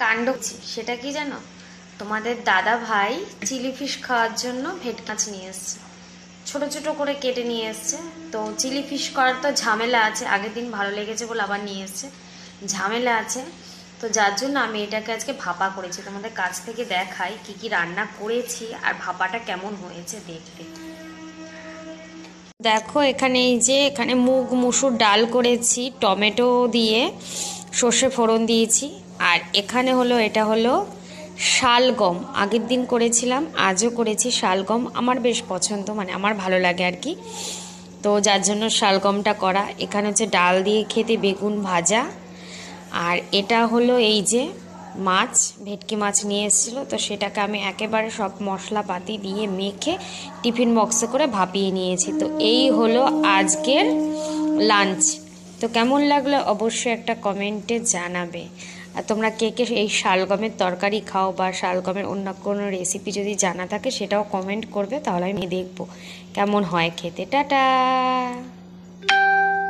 কাণ্ড সেটা কি জানো? তোমাদের দাদা ভাই চিলি ফিশ খাওয়ার জন্য ভেটকি মাছ নিয়ে এসছে, ছোট ছোট করে কেটে নিয়ে এসছে। তো চিলি ফিশ করার তো ঝামেলা আছে, আগের দিন ভালো লেগেছে বলে আবার নিয়ে এসছে, ঝামেলা আছে। তো যার জন্য আমি এটাকে আজকে ভাপা করেছি। তোমাদের কাছ থেকে দেখাই কি কি রান্না করেছি আর ভাপাটা কেমন হয়েছে দেখতে। দেখো এখানে এই যে এখানে মুগ মুসুর ডাল করেছি টমেটো দিয়ে, সর্ষে ফোড়ন দিয়েছি। আর এখানে হলো এটা হলো শালগম, আগের দিন করেছিলাম আজও করেছি। শালগম আমার বেশ পছন্দ, মানে আমার ভালো লাগে আর কি, তো যার জন্য শালগমটা করা। এখানে হচ্ছে ডাল দিয়ে খেতে বেগুন ভাজা। আর এটা হলো এই যে মাছ, ভেটকি মাছ নিয়ে এসেছিলো, তো সেটাকে আমি একেবারে সব মশলাপাতি দিয়ে মেখে টিফিন বক্সে করে ভাপিয়ে নিয়েছি। তো এই হলো আজকের লাঞ্চ। তো কেমন লাগলো অবশ্যই একটা কমেন্টে জানাবে। আর তোমরা কে কে এই শালগমের তরকারি খাও বা শালগমের অন্য কোনো রেসিপি যদি জানা থাকে সেটাও কমেন্ট করবে, তাহলে আমি দেখবো কেমন হয় খেতে। টাটা।